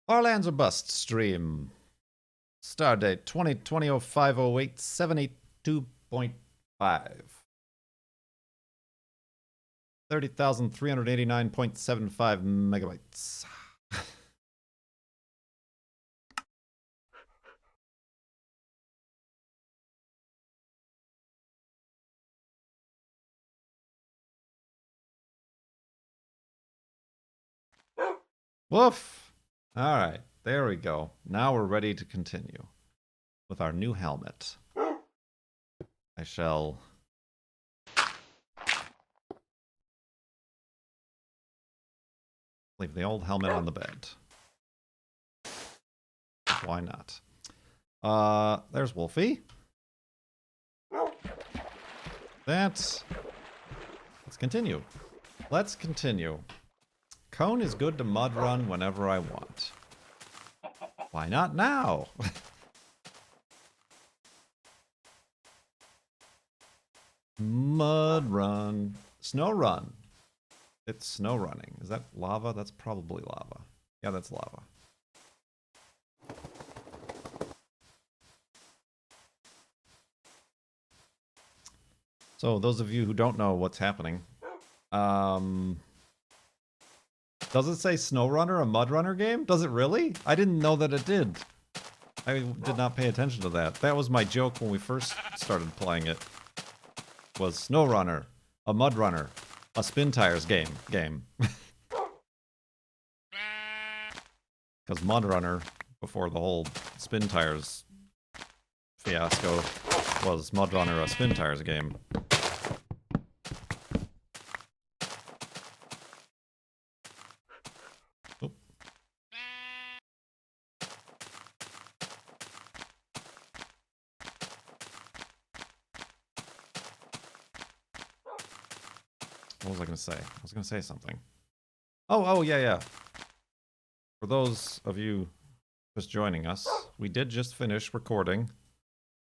Our Lands Are Bust stream. Stardate 2020-0508-782.5. 30,389.75 megabytes. Woof! Alright, there we go. Now we're ready to continue with our new helmet. I shall leave the old helmet on the bed. Why not? There's Wolfie. Let's continue. Let's continue. Cone is good to mud run whenever I want. Why not now? Mud run. Snow run. It's snow running. Is that lava? That's probably lava. Yeah, that's lava. So, those of you who don't know what's happening, does it say SnowRunner, a Mud Runner game? Does it really? I didn't know that it did. I did not pay attention to that. That was my joke when we first started playing it. Was SnowRunner, a Mud Runner, a Spin Tires game. Because Mud Runner, before the whole Spin Tires fiasco, was Mud Runner, a Spin Tires game. What was I going to say? I was going to say something. Oh, yeah. For those of you just joining us, we did just finish recording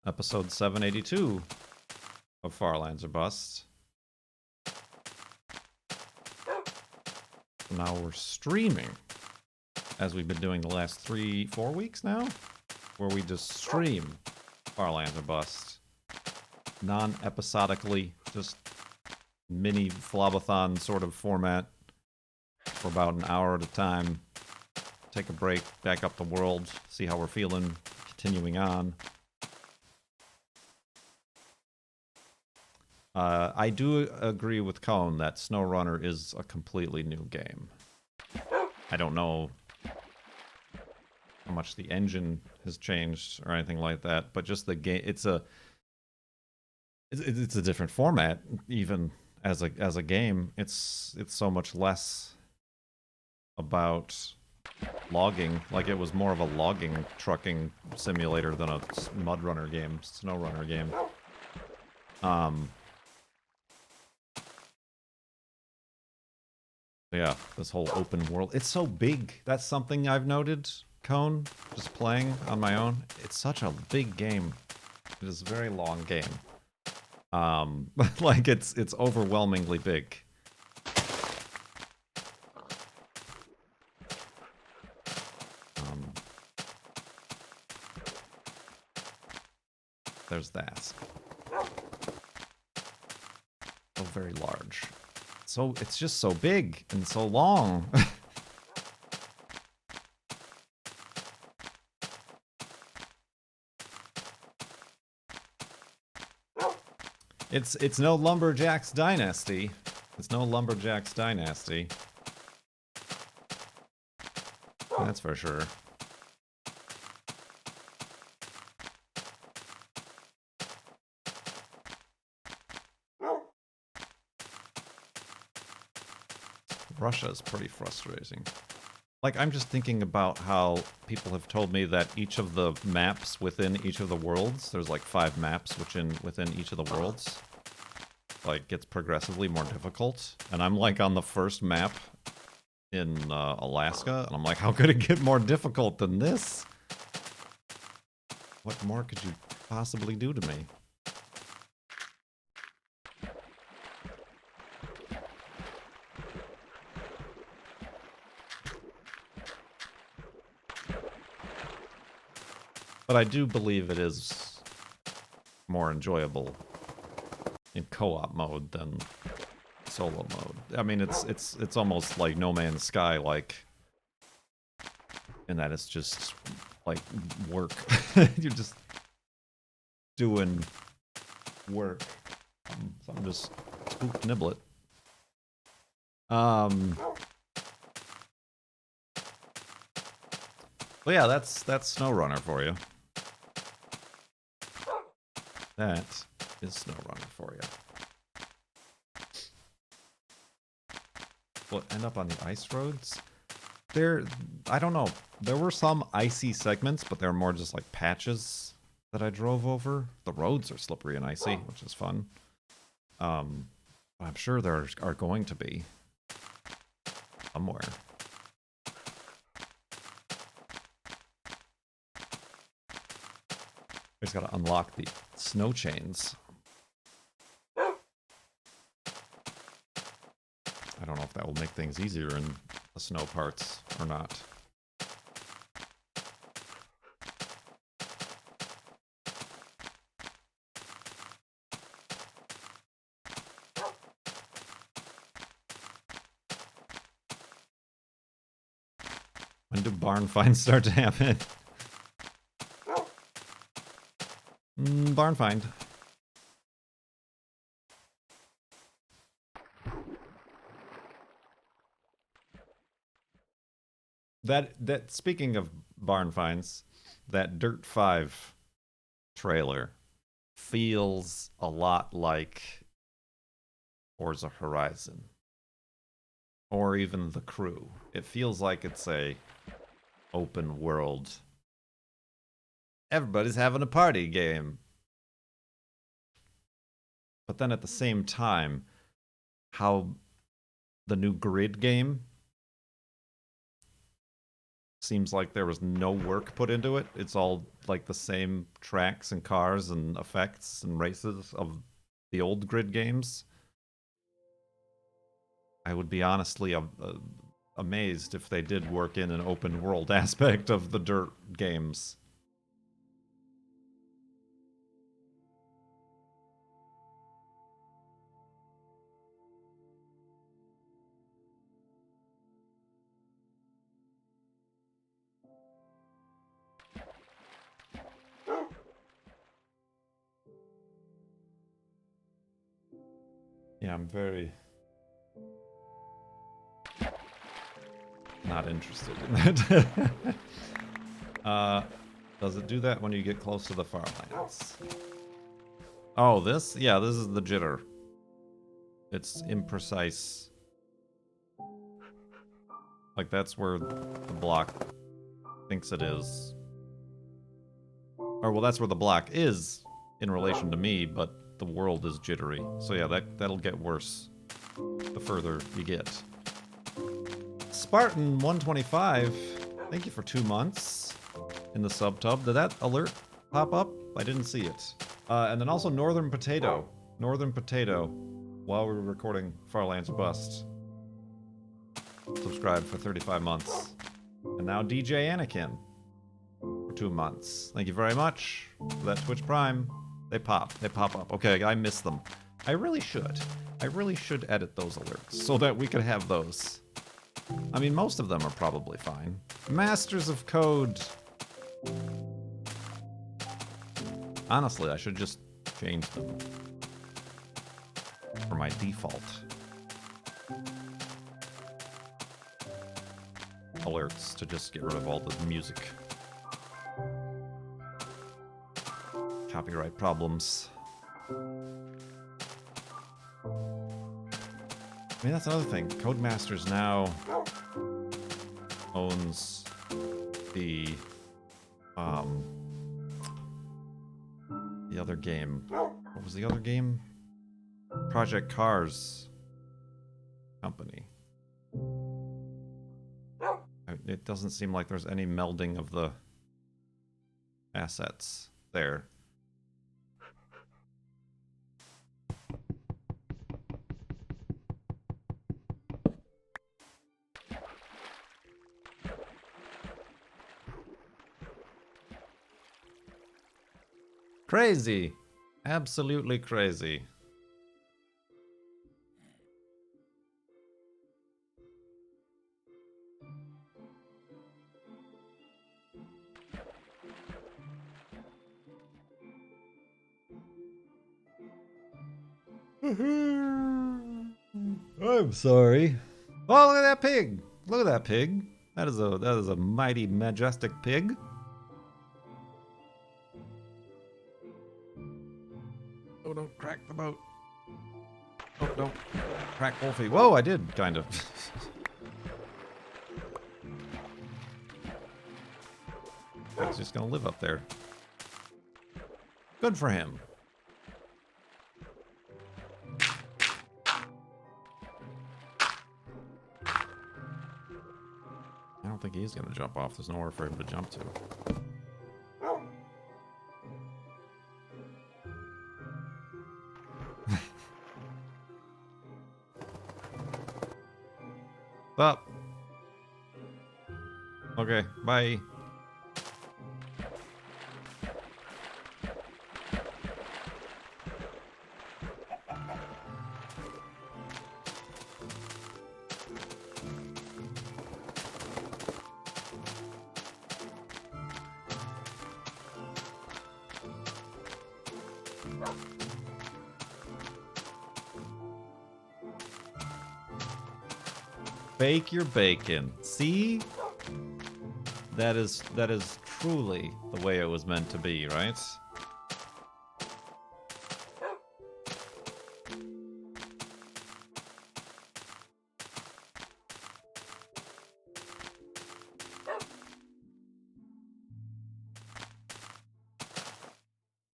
episode 782 of Far Lands Are Bust. Now we're streaming, as we've been doing the last 3-4 weeks now, where we just stream Far Lands Are Bust non-episodically, just mini Flobathon sort of format for about an hour at a time. Take a break, back up the world, see how we're feeling, continuing on. I do agree with Cone that SnowRunner is a completely new game. I don't know how much the engine has changed or anything like that, but just the game, it's a different format even as a game. It's so much less about logging. Like, it was more of a logging trucking simulator than a mud runner game, snow runner game. Yeah, this whole open world, it's so big. That's something I've noted, Cone, just playing on my own. It's such a big game. It is a very long game. Like, it's overwhelmingly big. There's that. So very large. So it's just so big and so long. It's no Lumberjacks Dynasty. It's no Lumberjacks Dynasty. That's for sure. Russia is pretty frustrating. Like, I'm just thinking about how people have told me that each of the maps within each of the worlds, there's like 5 maps within each of the worlds, like, gets progressively more difficult. And I'm like on the first map in Alaska, and I'm like, how could it get more difficult than this? What more could you possibly do to me? But I do believe it is more enjoyable in co-op mode than solo mode. I mean, it's almost like No Man's Sky, like, in that it's just like work. You're just doing work. So I'm just spooked niblet. Well, yeah, that's SnowRunner for you. That is SnowRunner for you. Will it end up on the ice roads? I don't know. There were some icy segments, but they're more just like patches that I drove over. The roads are slippery and icy, which is fun. I'm sure there are going to be somewhere. I just gotta unlock the snow chains. I don't know if that will make things easier in the snow parts or not. When do barn finds start to happen? Barn find. That speaking of barn finds, that Dirt 5 trailer feels a lot like Forza Horizon. Or even The Crew. It feels like it's a open world. Everybody's having a party game. But then at the same time, how the new Grid game seems like there was no work put into it. It's all like the same tracks and cars and effects and races of the old Grid games. I would be honestly amazed if they did work in an open world aspect of the Dirt games. Yeah, I'm very not interested in that. Does it do that when you get close to the farmlands? Oh, this? Yeah, this is the jitter. It's imprecise. Like, that's where the block thinks it is. Or, well, that's where the block is in relation to me, but the world is jittery. So yeah, that'll get worse the further you get. Spartan 125, thank you for 2 months in the subtub. Did that alert pop up? I didn't see it. And then also Northern Potato. Northern Potato, while we were recording Farlands Bust, subscribed for 35 months. And now DJ Anakin for 2 months. Thank you very much for that Twitch Prime. They pop up. Okay, I missed them. I really should edit those alerts so that we could have those. I mean, most of them are probably fine. Masters of Code. Honestly, I should just change them for my default alerts to just get rid of all the music. Copyright problems. I mean, that's another thing. Codemasters now owns the other game. What was the other game? Project Cars company. It doesn't seem like there's any melding of the assets there. Crazy. Absolutely crazy. I'm sorry. Oh, look at that pig! Look at that pig. That is a mighty majestic pig. Oh, don't crack the boat. Oh, don't crack Wolfie. Whoa, I did kind of. He's just gonna live up there. Good for him. I don't think he's gonna jump off. There's nowhere for him to jump to. Up. Okay, bye. Bake your bacon. See? That is truly the way it was meant to be, right?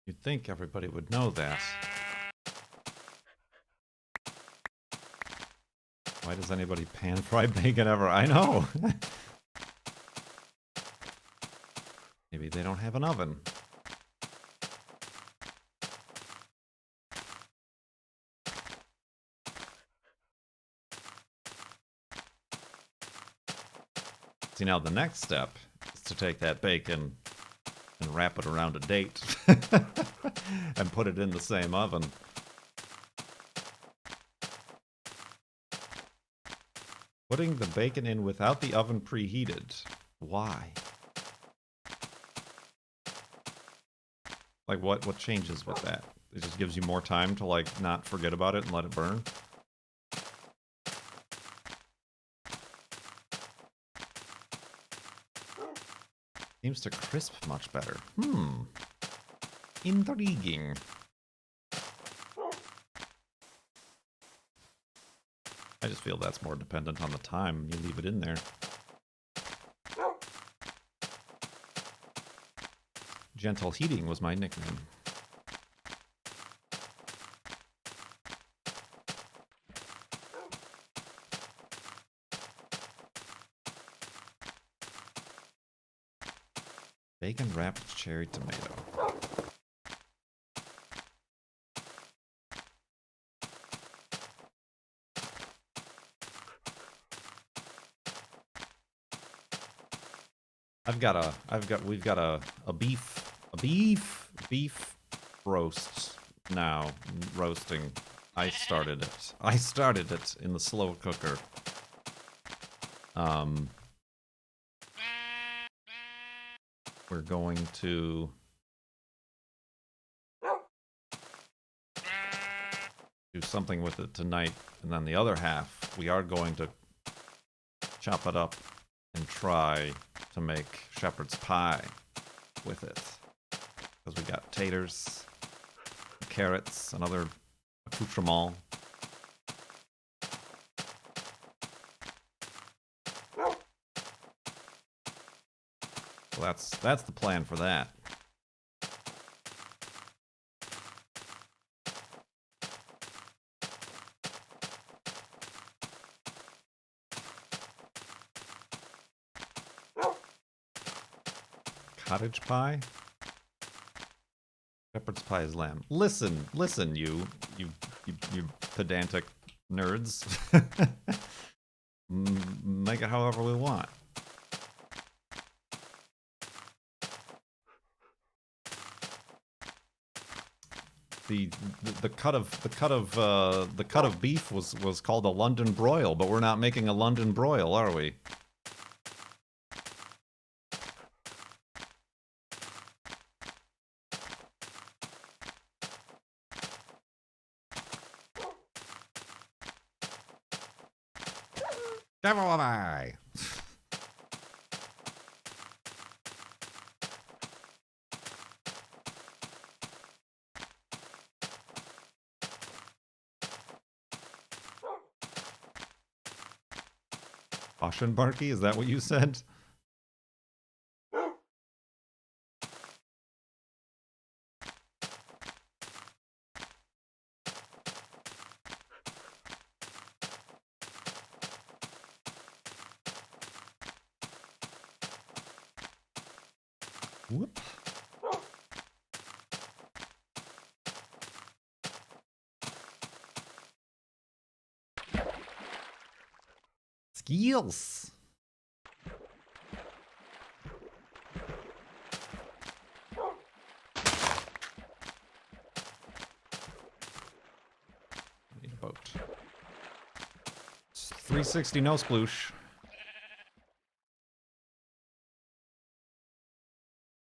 You'd think everybody would know that. Why does anybody pan fry bacon ever? I know! Maybe they don't have an oven. See, now the next step is to take that bacon and wrap it around a date and put it in the same oven. Putting the bacon in without the oven preheated. Why? Like, what changes with that? It just gives you more time to, like, not forget about it and let it burn? Seems to crisp much better. Intriguing. I just feel that's more dependent on the time you leave it in there. Gentle Heating was my nickname. Bacon wrapped cherry tomato. We've got a beef roast now, roasting. I started it in the slow cooker. We're going to do something with it tonight, and then the other half, we are going to chop it up and try to make shepherd's pie with it. Because we got taters, carrots, and other accoutrements. So that's the plan for that. Cottage pie? Shepherd's pie is lamb. Listen, you pedantic nerds. Make it however we want. the cut of beef was called a London broil, but we're not making a London broil, are we? Devil am I? Oceanbarky, is that what you said? Whoop. Skills. Need a boat. 360 no sploosh.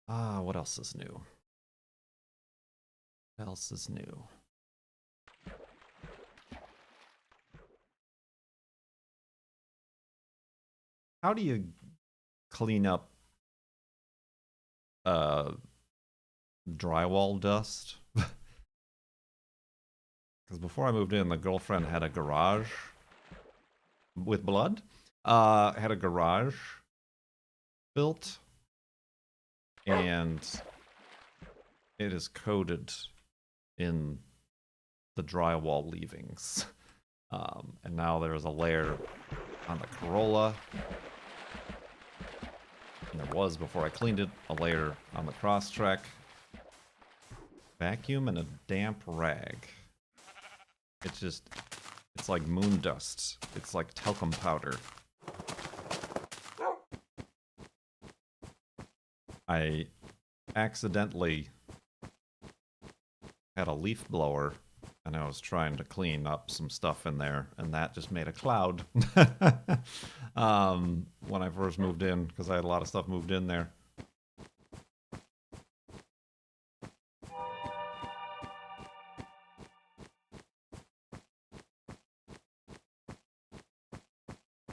Ah, what else is new? What else is new? How do you clean up drywall dust? Because before I moved in, the girlfriend had a garage with blood. Had a garage built, and it is coated in the drywall leavings. And now there's a layer on the Corolla. And there was, before I cleaned it, a layer on the Crosstrek. Vacuum and a damp rag. It's like moon dust. It's like talcum powder. I accidentally had a leaf blower, and I was trying to clean up some stuff in there, and that just made a cloud. When I first moved in, because I had a lot of stuff moved in there.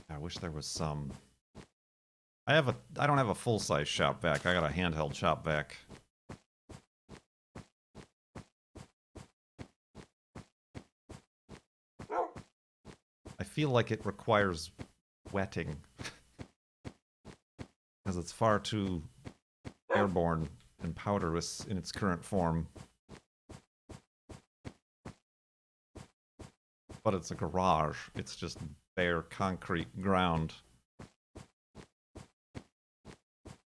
I wish there was some... I don't have a full-size shop vac. I got a handheld shop vac. I feel like it requires wetting. Because it's far too airborne and powderless in its current form. But it's a garage. It's just bare concrete ground.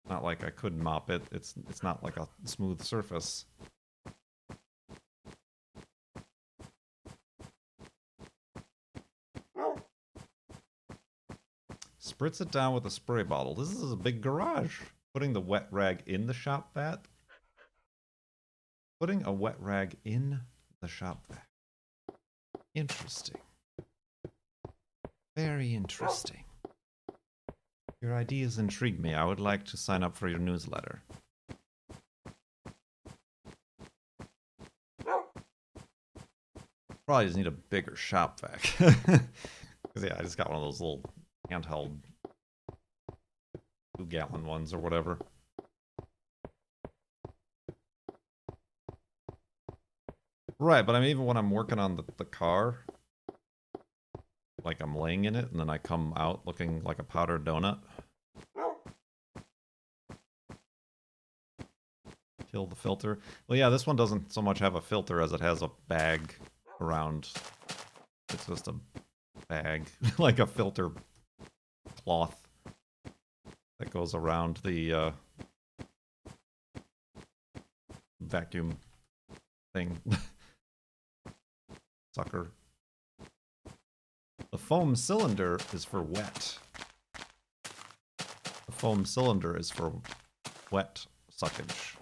Not like I could mop it. It's not like a smooth surface. Spritz it down with a spray bottle. This is a big garage. Putting the wet rag in the shop vat. Putting a wet rag in the shop vat. Interesting. Very interesting. Your ideas intrigue me. I would like to sign up for your newsletter. Probably just need a bigger shop vac. Because yeah, I just got one of those little handheld 2-gallon ones or whatever. Right, but I mean, even when I'm working on the car, like I'm laying in it and then I come out looking like a powdered donut. Kill the filter. Well, yeah, this one doesn't so much have a filter as it has a bag around. It's just a bag, like a filter cloth that goes around the vacuum thing. Sucker. The foam cylinder is for wet. The foam cylinder is for wet suckage.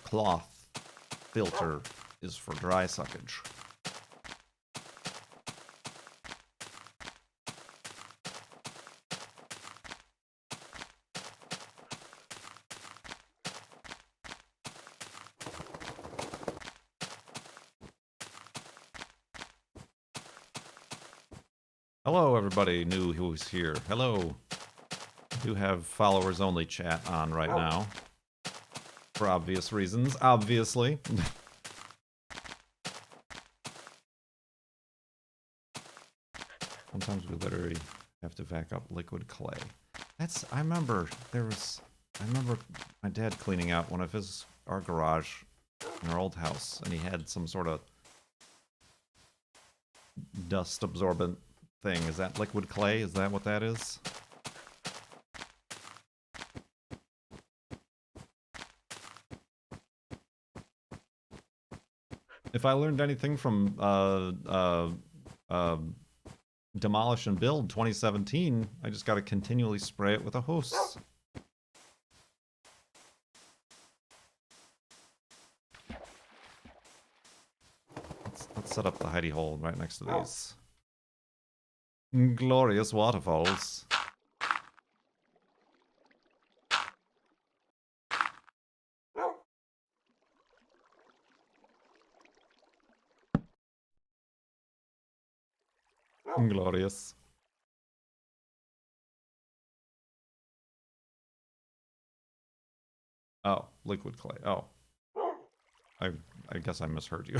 Cloth filter is for dry suckage. Hello, everybody new who's here. Hello. I do have followers only chat on right now. For obvious reasons, obviously. Sometimes we literally have to vac up liquid clay. I remember my dad cleaning out one of our garage in our old house, and he had some sort of dust absorbent thing. Is that liquid clay? Is that what that is? If I learned anything from Demolish and Build 2017, I just gotta continually spray it with a hose. Let's set up the hidey hole right next to these glorious waterfalls. Glorious. Oh, liquid clay. Oh. I guess I misheard you.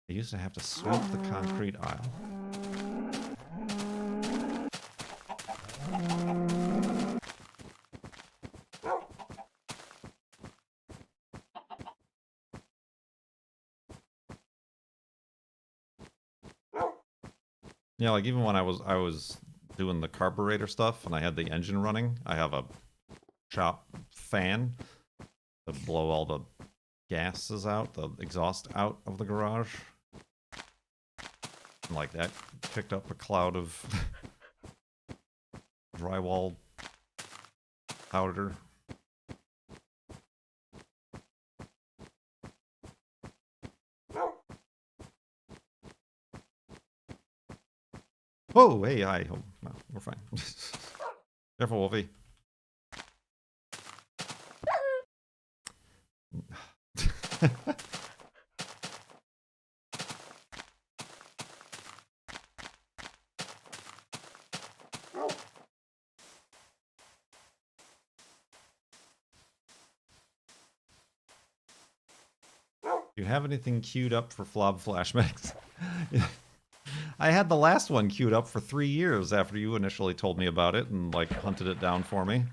I used to have to sweep the concrete aisle. Yeah, like even when I was doing the carburetor stuff and I had the engine running, I have a shop fan to blow all the gases out, the exhaust out of the garage. And like that kicked up a cloud of drywall powder. Oh, hey, hi. Oh, no, we're fine. Careful, Wolfie. Do you have anything queued up for Flob Flashbacks? I had the last one queued up for 3 years after you initially told me about it and, like, hunted it down for me.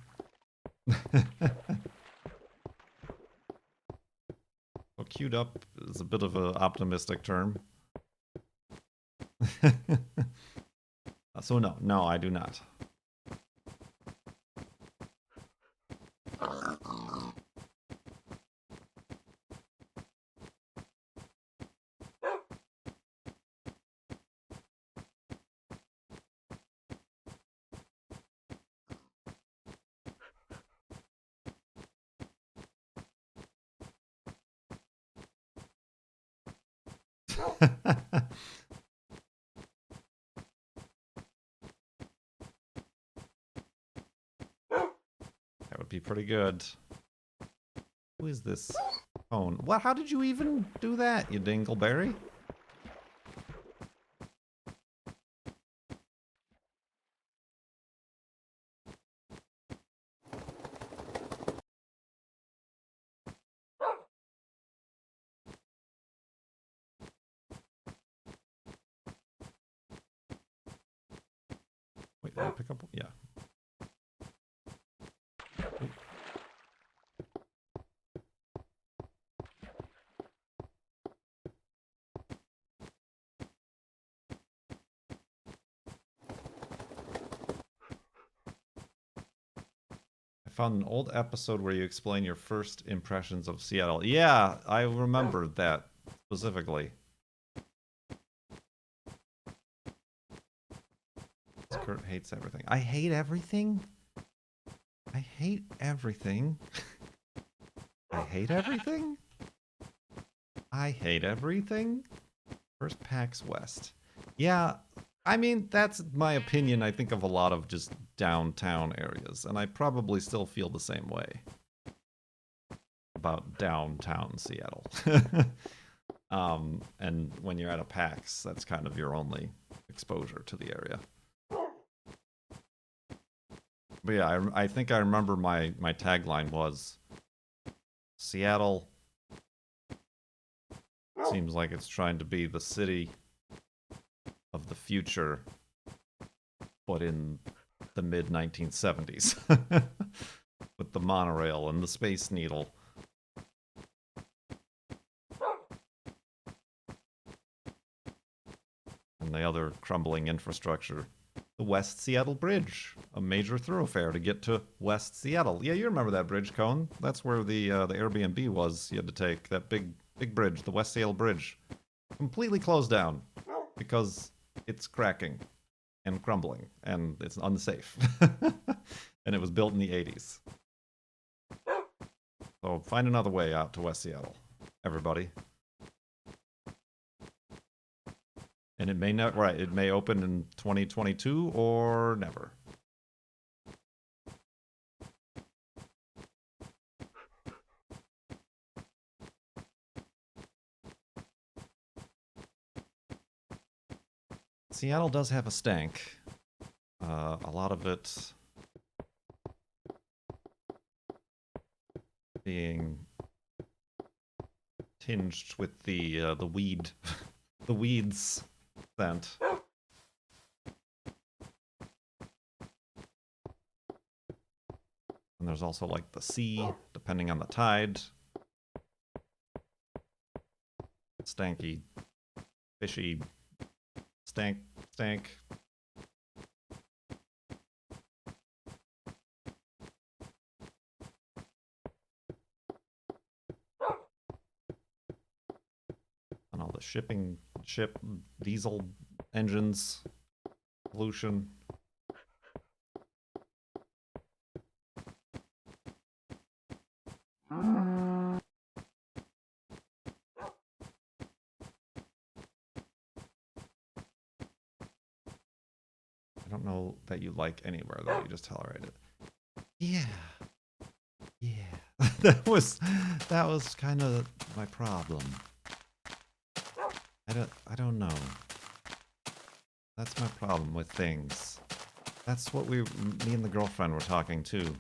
Well, queued up is a bit of an optimistic term. So no, I do not. That would be pretty good. Who is this phone? What? How did you even do that, you dingleberry? Wait, did I pick up? Yeah. I found an old episode where you explain your first impressions of Seattle. Yeah, I remember that specifically. Kurt hates everything. I hate everything? I hate everything. I hate everything? I hate everything? First PAX West. Yeah, I mean, that's my opinion, I think, of a lot of just downtown areas, and I probably still feel the same way about downtown Seattle. And when you're at a PAX, that's kind of your only exposure to the area. But yeah, I think I remember my tagline was, Seattle seems like it's trying to be the city of the future, but in the mid-1970s. With the monorail and the Space Needle. And the other crumbling infrastructure. The West Seattle Bridge, a major thoroughfare to get to West Seattle. Yeah, you remember that bridge, Cone. That's where the Airbnb was you had to take. That big bridge, the West Seattle Bridge. Completely closed down because it's cracking and crumbling and it's unsafe. And it was built in the 80s. So find another way out to West Seattle, everybody. And it may not, right, it may open in 2022 or never. Seattle does have a stank. A lot of it being tinged with the weed, the weeds scent. And there's also like the sea, depending on the tide. Stanky, fishy, stank. And all the ship diesel engines, pollution. I don't know that you like anywhere though, you just tolerate it. Yeah. that was kind of my problem. I don't know. That's my problem with things. That's what me and the girlfriend were talking too.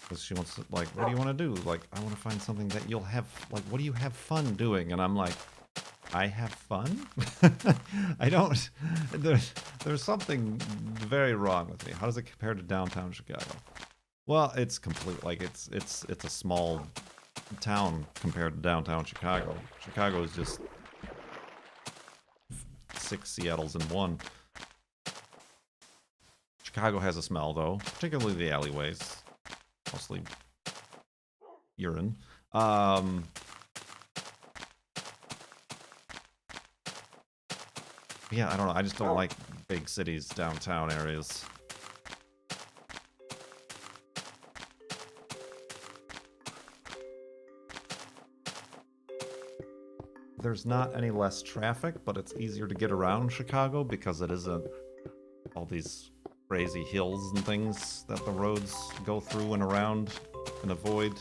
Because she wants to, like, what do you want to do? Like, I want to find something that you'll have, like, what do you have fun doing? And I'm like, I have fun? I don't, there's something very wrong with me. How does it compare to downtown Chicago? Well, it's complete, like, it's a small town compared to downtown Chicago. Chicago is just 6 Seattles in one. Chicago has a smell, though, particularly the alleyways. Mostly urine. Yeah, I don't know. I just don't like big cities, downtown areas. There's not any less traffic, but it's easier to get around Chicago because it isn't all these crazy hills and things that the roads go through and around and avoid.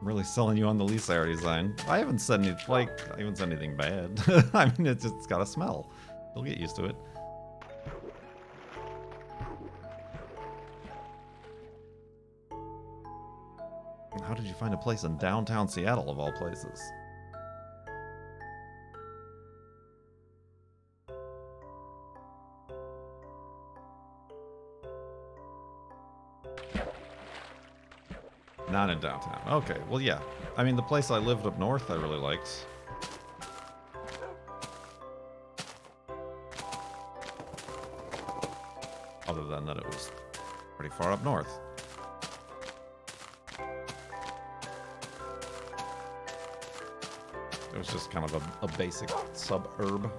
Really selling you on the lease area design. I haven't said anything bad. I mean, it's got a smell. You'll get used to it. How did you find a place in downtown Seattle, of all places? Not in downtown. Okay, well, yeah. I mean, the place I lived up north I really liked. other than that it was pretty far up north. It was just kind of a basic suburb.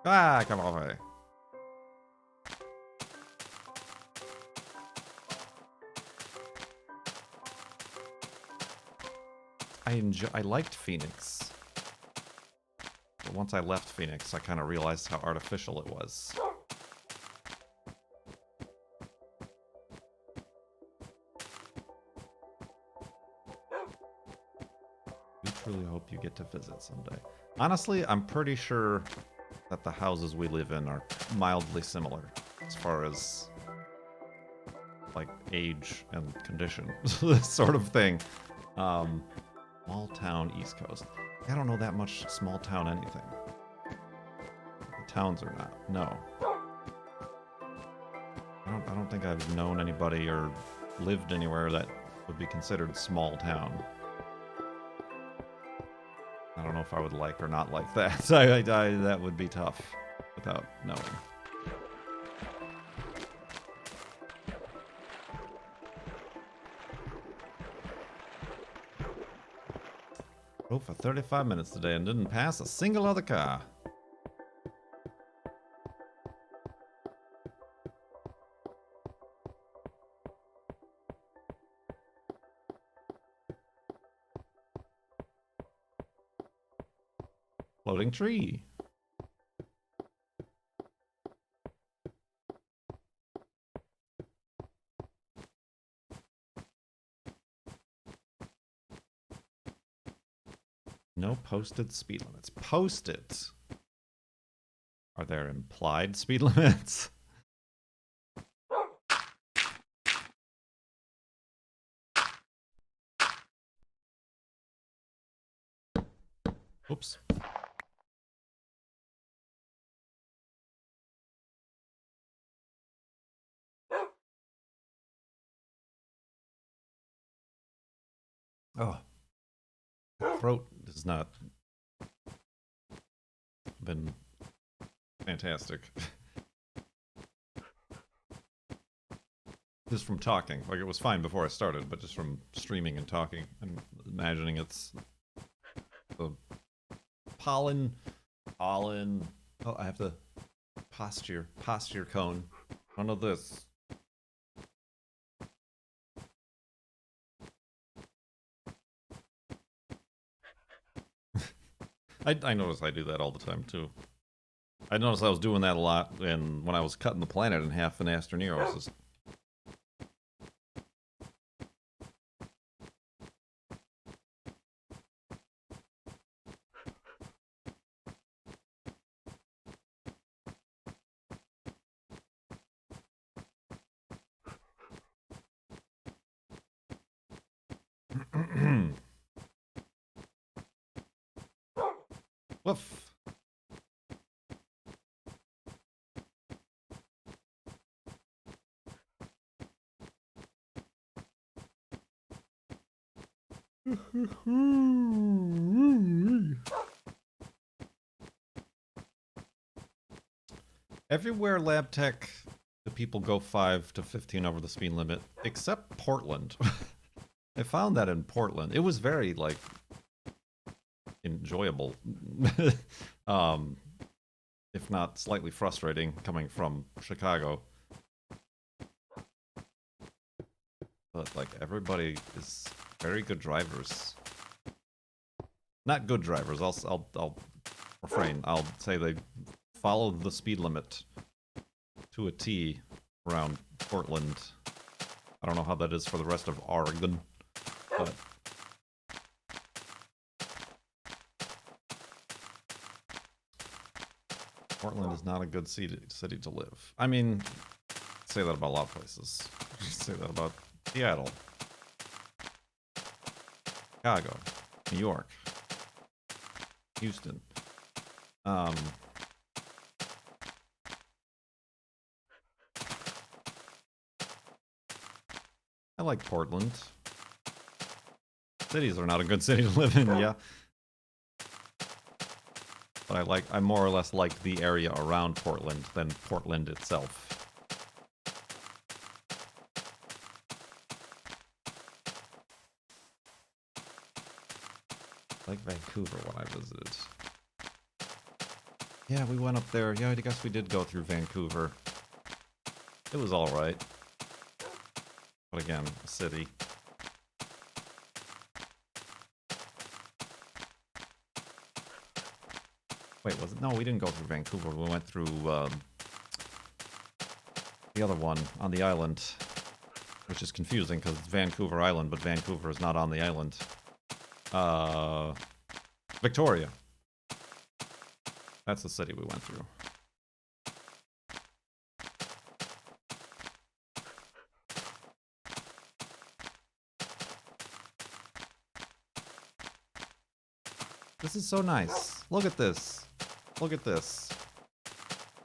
Ah, come on. I liked Phoenix. But once I left Phoenix, I kind of realized how artificial it was. We truly hope you get to visit someday. Honestly, I'm pretty sure that the houses we live in are mildly similar as far as like age and condition, this sort of thing. Small town East Coast. I don't know that much small town anything. The towns are not. No. I don't think I've known anybody or lived anywhere that would be considered small town. I don't know if I would like or not like that. That would be tough without knowing. Drove for 35 minutes today and didn't pass a single other car. Floating tree. No posted speed limits. Posted. Are there implied speed limits? Oops. Oh. Throat has not been fantastic. Just from talking. Like, it was fine before I started, but just from streaming and talking, I'm imagining it's the pollen. Oh, I have the posture cone. None of this. I notice I do that all the time, too. I noticed I was doing that a lot, and when I was cutting the planet in half in Astroneer, I was just... Woof. Everywhere lab tech, the people go 5 to 15 over the speed limit, except Portland. I found that in Portland. It was very, like, enjoyable. If not slightly frustrating, coming from Chicago. But, like, everybody is very good drivers. Not good drivers, I'll refrain. I'll say they follow the speed limit to a T around Portland. I don't know how that is for the rest of Oregon, but... Portland is not a good city to live. I mean, say that about a lot of places. Say that about Seattle, Chicago, New York, Houston. I like Portland. Cities are not a good city to live in, yeah. But I more or less like the area around Portland than Portland itself. Like Vancouver when I visited. Yeah, we went up there. Yeah, I guess we did go through Vancouver. It was alright. But again, a city. Wait, was it? No, we didn't go through Vancouver. We went through the other one on the island. Which is confusing because it's Vancouver Island, but Vancouver is not on the island. Victoria. That's the city we went through. This is so nice. Look at this. Look at this.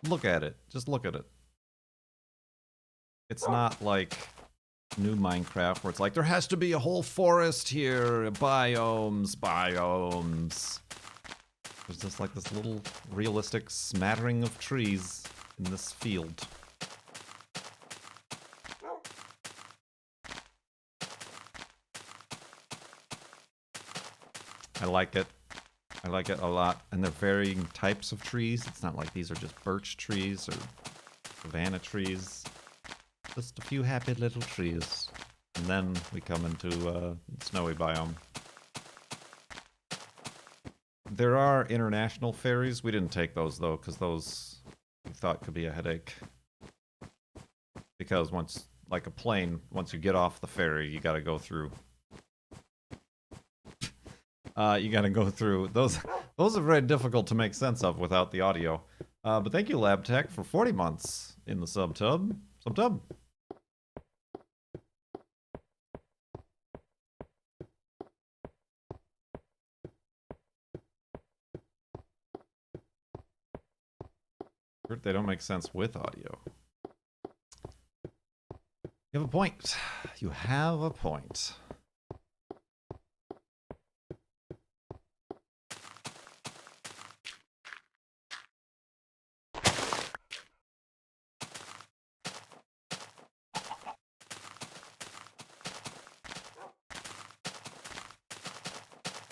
Look at it. Just look at it. It's not like new Minecraft where it's like, there has to be a whole forest here. Biomes. There's just like this little realistic smattering of trees in this field. I like it. I like it a lot. And they're varying types of trees. It's not like these are just birch trees or savanna trees. Just a few happy little trees. And then we come into snowy biome. There are international ferries. We didn't take those though, because those we thought could be a headache. Because once, like a plane, once you get off the ferry, you gotta go through. You gotta go through. Those are very difficult to make sense of without the audio. But thank you, LabTech, for 40 months in the subtub. Subtub. They don't make sense with audio. You have a point. You have a point.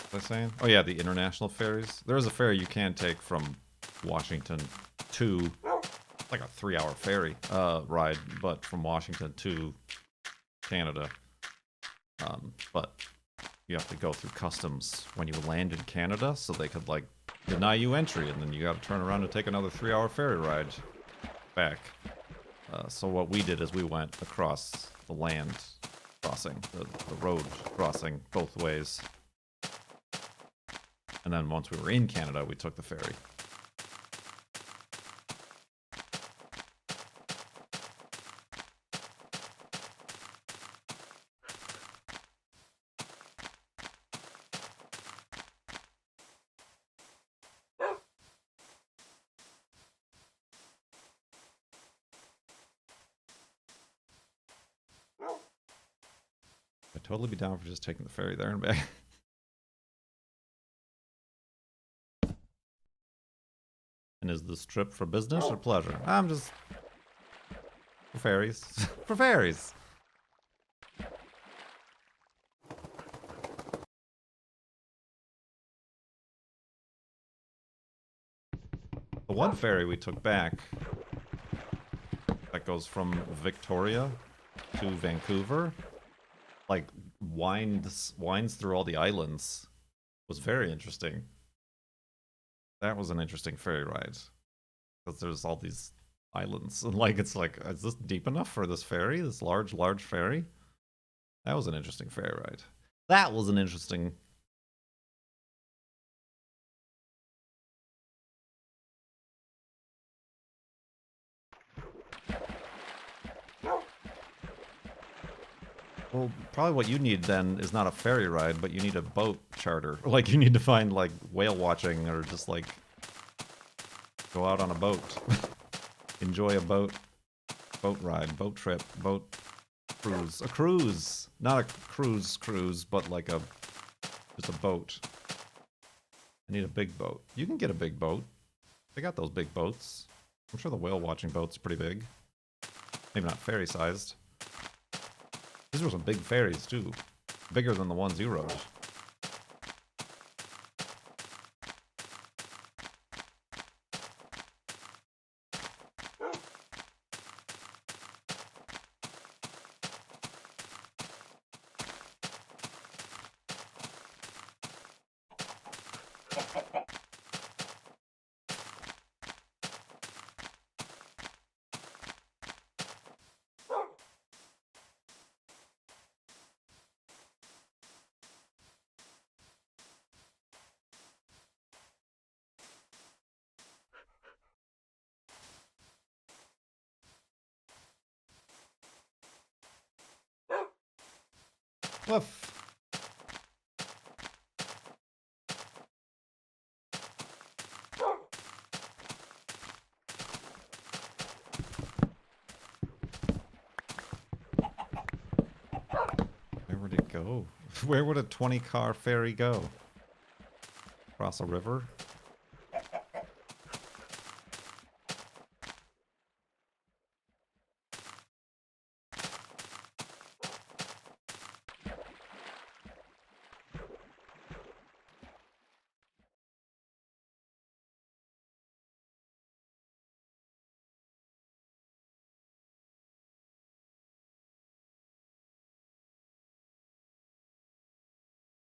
What was I saying? Oh yeah, the international ferries. There is a ferry you can take from Washington to, like a 3-hour ferry ride, but from Washington to Canada. But you have to go through customs when you land in Canada, so they could like deny you entry, and then you got to turn around and take another 3-hour ferry ride back. So what we did is we went across the land crossing, the road crossing both ways. And then once we were in Canada, we took the ferry. I'd totally be down for just taking the ferry there and back. And is this trip for business or pleasure? I'm just... for ferries. For ferries! The one ferry we took back, that goes from Victoria to Vancouver, like, winds through all the islands, was very interesting. That was an interesting ferry ride. Because there's all these islands. And like, it's like, is this deep enough for this ferry? This large ferry? That was an interesting ferry ride. That was an interesting... Well, probably what you need then is not a ferry ride, but you need a boat charter. Like, you need to find, like, whale watching or just, like, go out on a boat. Enjoy a boat ride, boat trip, boat cruise. A cruise! Not a cruise, but like just a boat. I need a big boat. You can get a big boat. They got those big boats. I'm sure the whale watching boat's pretty big. Maybe not ferry sized. These were some big ferries too. Bigger than the ones you rode. Woof. Where would it go? Where would a 20-car ferry go? Across a river?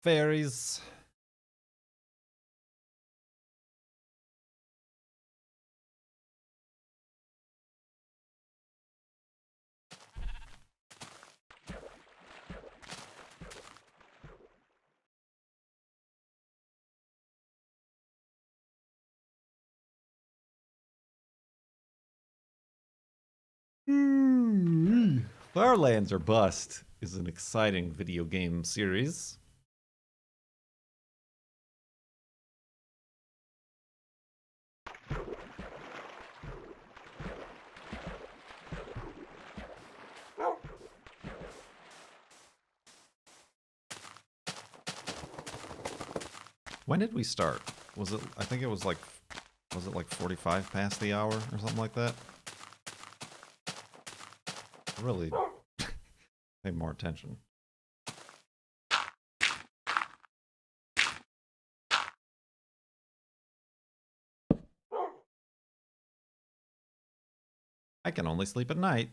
Ferries. Farlands or Bust is an exciting video game series. When did we start? Was it, I think it was like 45 past the hour or something like that? Really pay more attention. I can only sleep at night.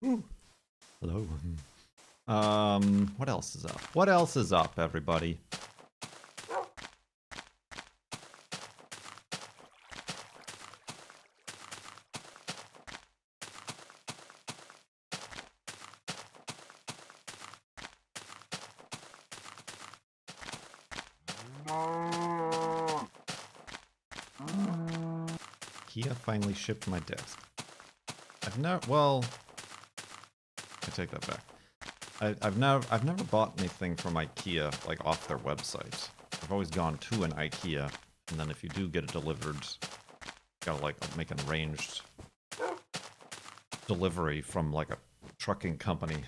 Ooh. Hello. What else is up? What else is up, everybody? Kia finally shipped my desk. I've never, well, I take that back. I've never bought anything from IKEA like off their website. I've always gone to an IKEA, and then if you do get it delivered, gotta like make an arranged delivery from like a trucking company.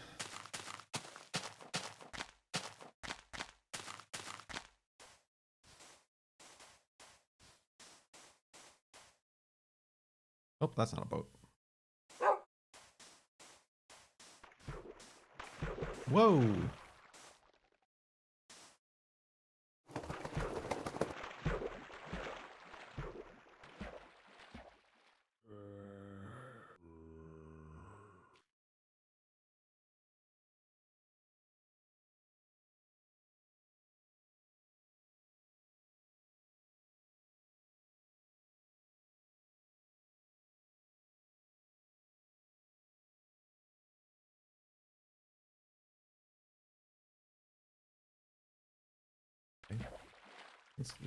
Oh, that's not a boat. Whoa!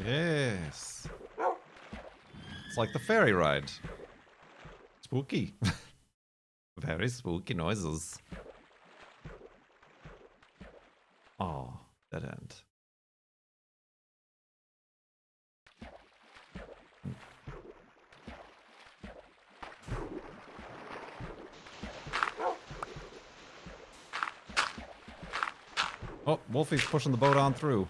Yes. It's like the ferry ride. Spooky. Very spooky noises. Oh, dead end. Oh, Wolfie's pushing the boat on through.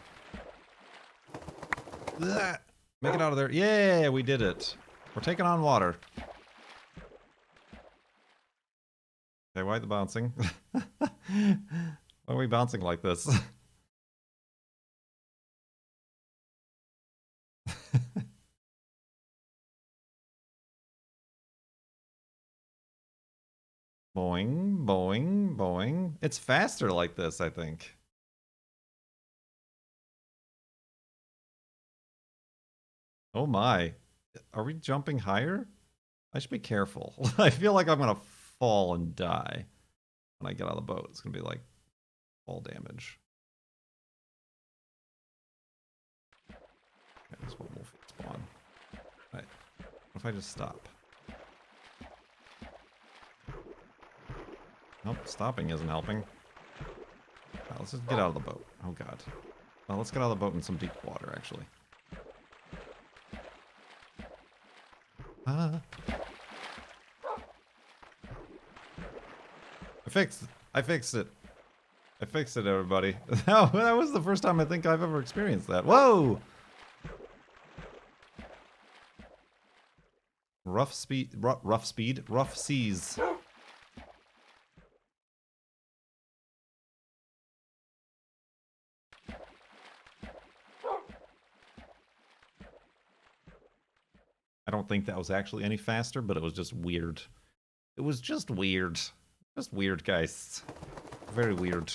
Blah. Make it out of there. Yeah, we did it. We're taking on water. Okay, why the bouncing? Why are we bouncing like this? Boing, boing, boing. It's faster like this, I think. Oh my. Are we jumping higher? I should be careful. I feel like I'm gonna fall and die when I get out of the boat. It's gonna be like fall damage. Okay, that's what will spawn. Right. What if I just stop? Nope, stopping isn't helping. Right, let's just get out of the boat. Oh god. Well, let's get out of the boat in some deep water, actually. Ah. I fixed it. I fixed it. I fixed it, everybody. That was the first time I think I've ever experienced that. Whoa! Rough seas. I don't think that was actually any faster, but it was just weird. It was just weird. Just weird, guys. Very weird.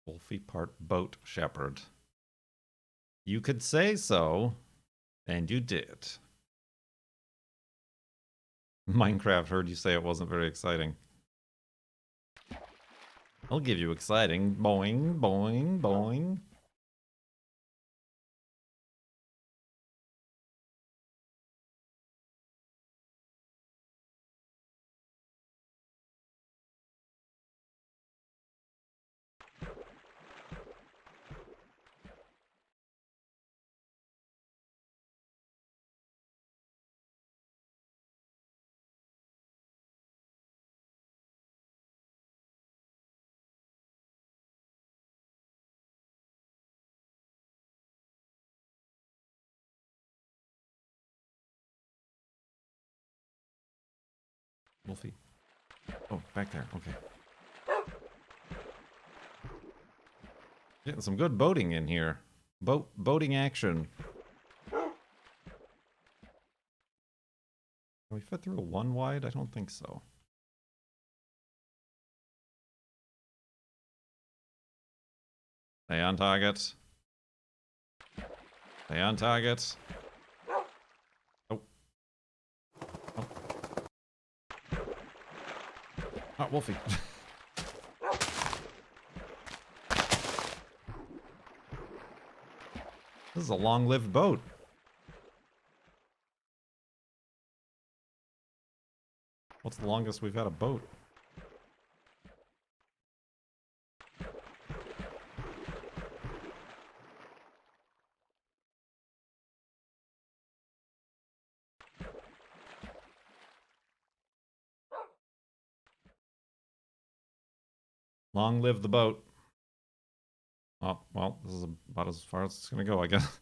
Wolfie part boat shepherd. You could say so, and you did. Minecraft heard you say it wasn't very exciting. I'll give you exciting. Boing, boing, boing. Wolfie. Oh, back there. Okay. Getting some good boating in here. Boating action. Can we fit through a one wide? I don't think so. Stay on target. Stay on target. Oh. Oh. Oh, Wolfie. This is a long-lived boat. What's the longest we've had a boat? Long live the boat. Oh, well, this is about as far as it's gonna go, I guess.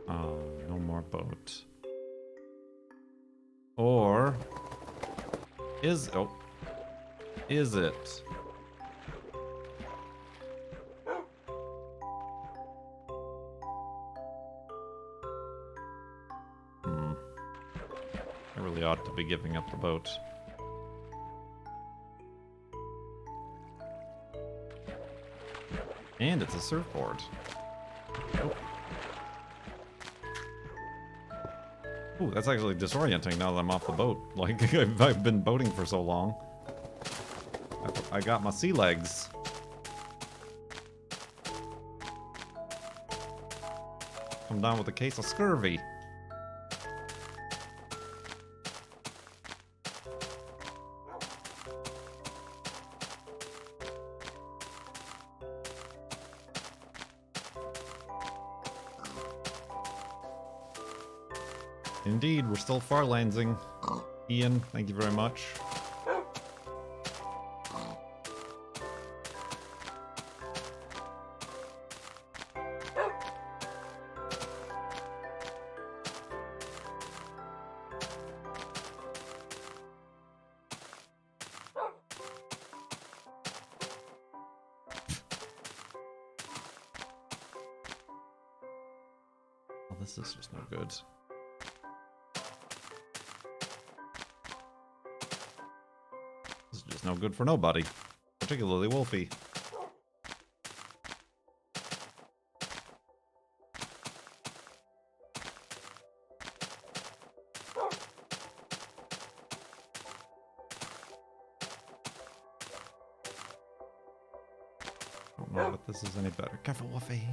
Oh, no more boat. Or is it? I really ought to be giving up the boat. And it's a surfboard. Oh. Ooh, that's actually disorienting now that I'm off the boat. Like, I've been boating for so long. I got my sea legs. Come down with a case of scurvy. Indeed, we're still farlandsing. Ian, thank you very much. Oh, this is just no good. This is just no good for nobody, particularly Wolfie. I don't know if this is any better. Careful, Wolfie.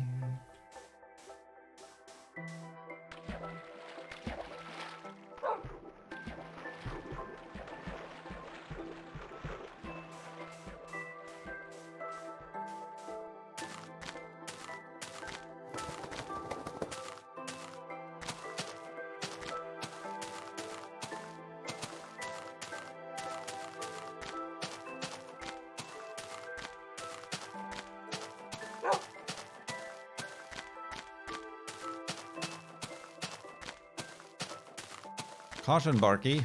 Caution, Barky.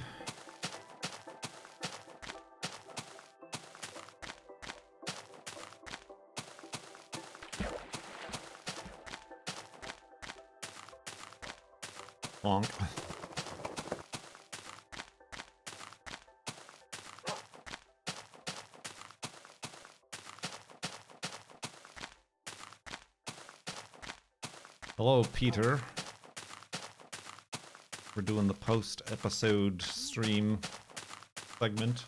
Bonk. Hello, Peter. We're doing the post-episode stream segment.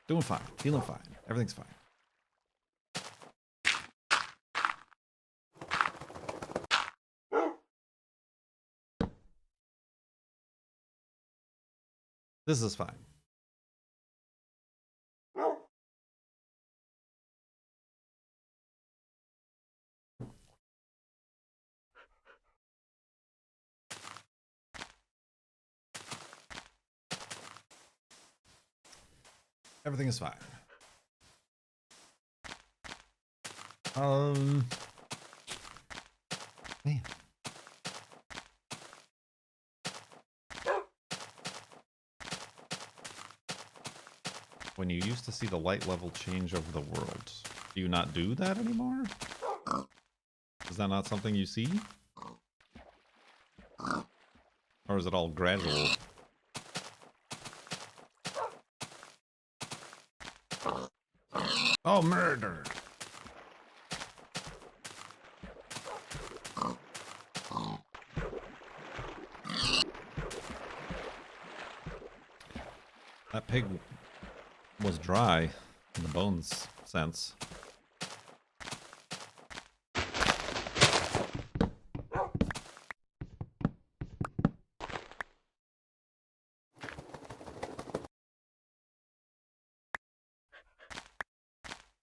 Doing fine. Feeling fine. Everything's fine. This is fine. Everything is fine. Man. When you used to see the light level change over the world, do you not do that anymore? Is that not something you see? Or is it all gradual? Oh, murder! That pig was dry in the bones sense.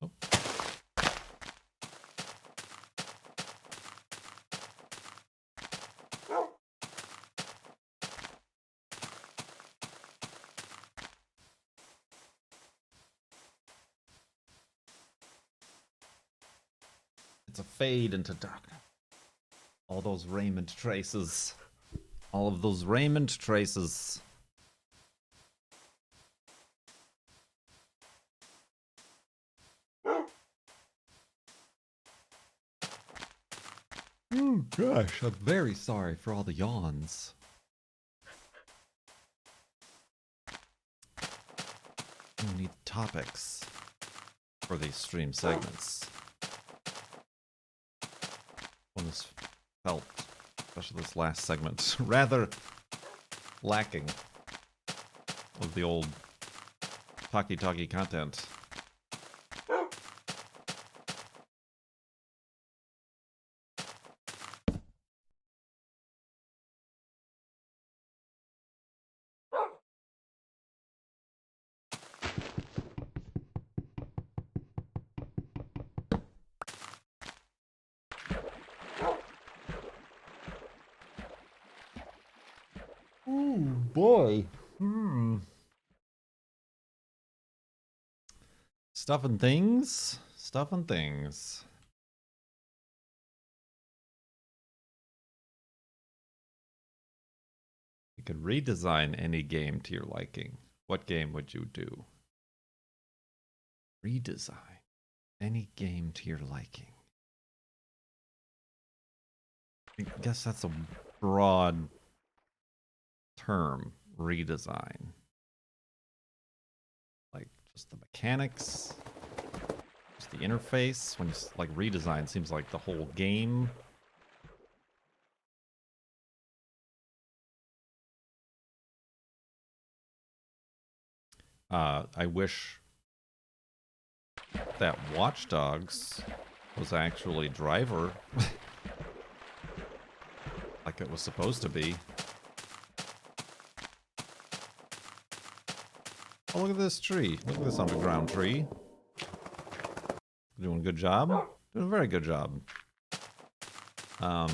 Oh. It's a fade into darkness. All those Raymond traces. All of those Raymond traces. Oh gosh, I'm very sorry for all the yawns. We need topics for these stream segments. One has felt, especially this last segment, rather lacking of the old talkie-talkie content. Oh boy. Stuff and things. Stuff and things. You could redesign any game to your liking. What game would you do? Redesign any game to your liking. I guess that's a broad term, redesign. Like just the mechanics, just the interface. When you like redesign, seems like the whole game. I wish that Watch Dogs was actually Driver, like it was supposed to be. Oh, look at this tree. Look at this underground tree. Doing a good job. Doing a very good job. So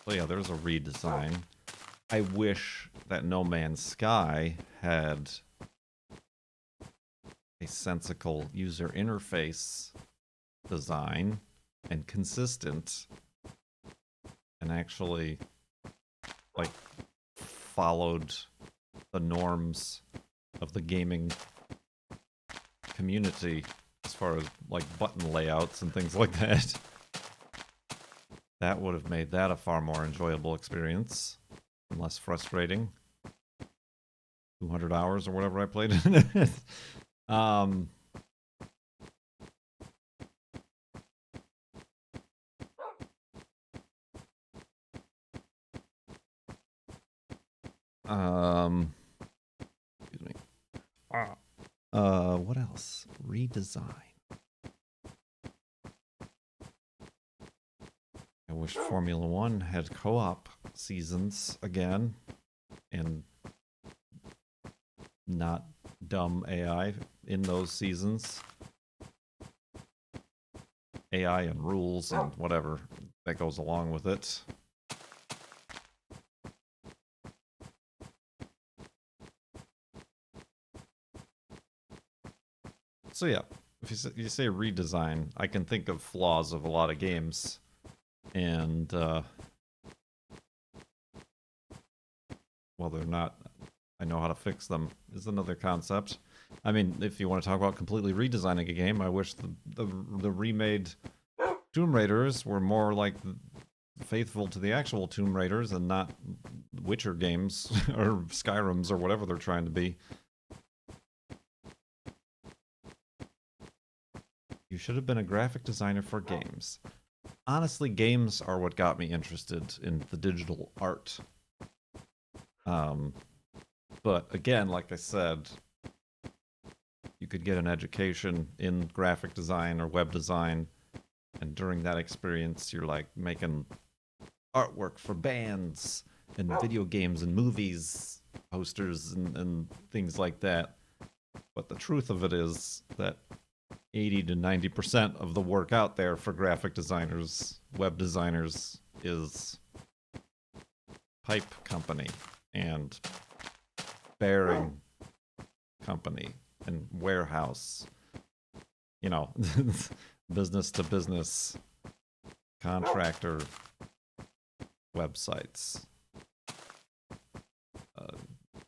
yeah, there's a redesign. I wish that No Man's Sky had a sensical user interface design and consistent and actually like followed the norms of the gaming community as far as like button layouts and things like that. That would have made that a far more enjoyable experience and less frustrating. 200 hours or whatever I played in it. Excuse me. What else? Redesign. I wish Formula One had co-op seasons again, and not dumb AI in those seasons. AI and rules and whatever that goes along with it. So yeah, if you say redesign, I can think of flaws of a lot of games, and well, they're not. I know how to fix them is another concept. I mean, if you want to talk about completely redesigning a game, I wish the remade Tomb Raiders were more like faithful to the actual Tomb Raiders and not Witcher games or Skyrims or whatever they're trying to be. You should have been a graphic designer for games. Honestly, games are what got me interested in the digital art. But again, like I said, you could get an education in graphic design or web design, and during that experience, you're like making artwork for bands and video games and movies, posters and things like that. But the truth of it is that 80 to 90% of the work out there for graphic designers, web designers, is pipe company and bearing company and warehouse. You know, business to business contractor websites,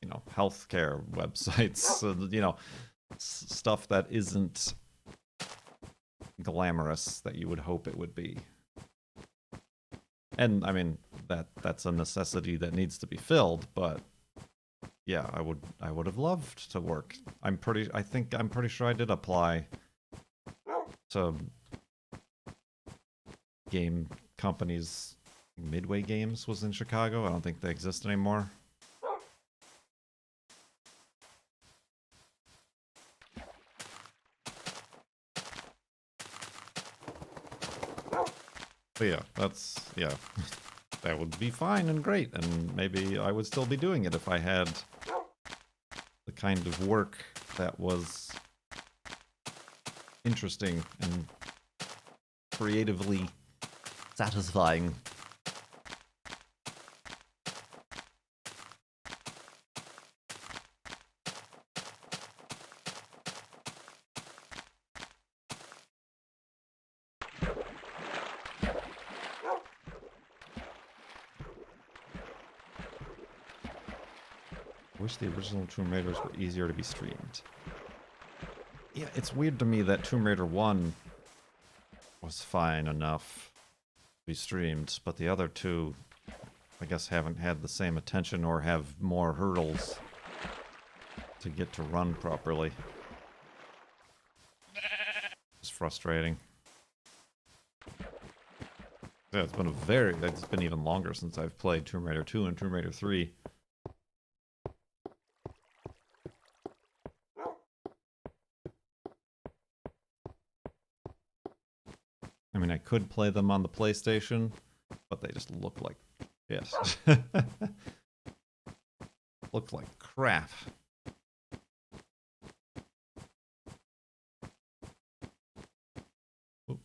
you know, healthcare websites, you know, stuff that isn't glamorous that you would hope it would be. And I mean that's a necessity that needs to be filled, but yeah, I would have loved to work. I'm pretty sure I did apply to game companies. Midway Games was in Chicago. I don't think they exist anymore. But yeah, yeah. That would be fine and great, and maybe I would still be doing it if I had the kind of work that was interesting and creatively satisfying. I wish the original Tomb Raiders were easier to be streamed. Yeah, it's weird to me that Tomb Raider 1 was fine enough to be streamed, but the other two, I guess, haven't had the same attention or have more hurdles to get to run properly. It's frustrating. Yeah, it's been even longer since I've played Tomb Raider 2 and Tomb Raider 3. I mean, I could play them on the PlayStation, but they just look like shit. Look like crap. Oop.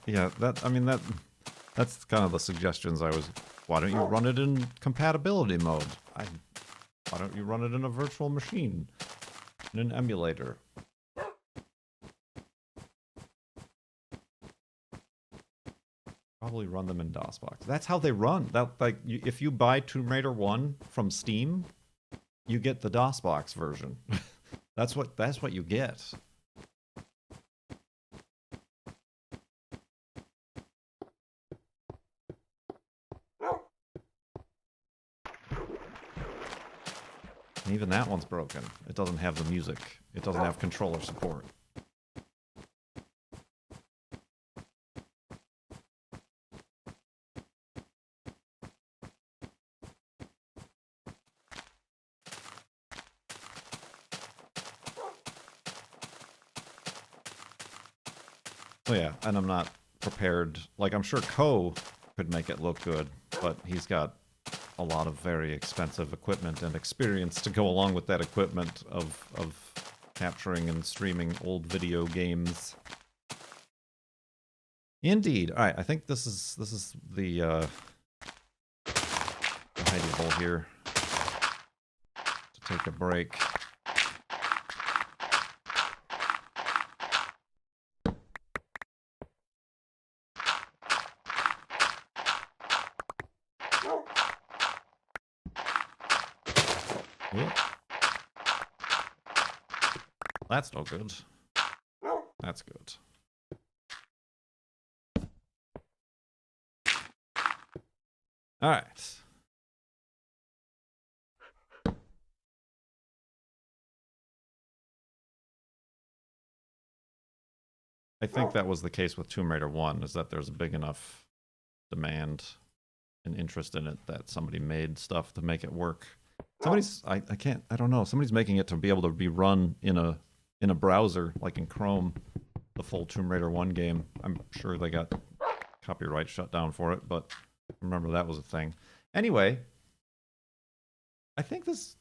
Yeah, that's kind of the suggestions I was. Why don't you run it in compatibility mode? Why don't you run it in a virtual machine? In an emulator? Probably run them in DOSBox. That's how they run. If you buy Tomb Raider 1 from Steam, you get the DOSBox version. That's what you get. And even that one's broken. It doesn't have the music. It doesn't have controller support. Oh yeah, and I'm not prepared. Like, I'm sure Ko could make it look good, but he's got a lot of very expensive equipment and experience to go along with that equipment of capturing and streaming old video games. Indeed. All right, I think this is the hidey hole here to take a break. Whoop. That's no good. That's good. All right. I think that was the case with Tomb Raider 1, is that there's a big enough demand and interest in it that somebody made stuff to make it work. I don't know, somebody's making it to be able to be run in a browser, like in Chrome, the full Tomb Raider 1 game. I'm sure they got copyright shut down for it, but remember that was a thing. Anyway, I think this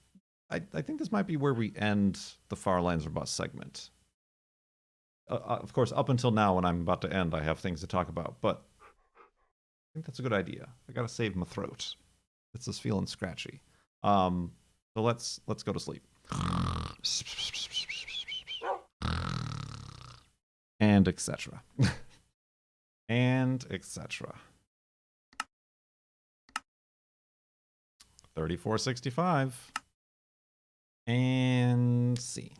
might be where we end the Far Lands or Bust segment. Of course, up until now, when I'm about to end, I have things to talk about, but I think that's a good idea. I gotta save my throat. It's just feeling scratchy. So let's go to sleep. And etc. And etc. 3465. And scene.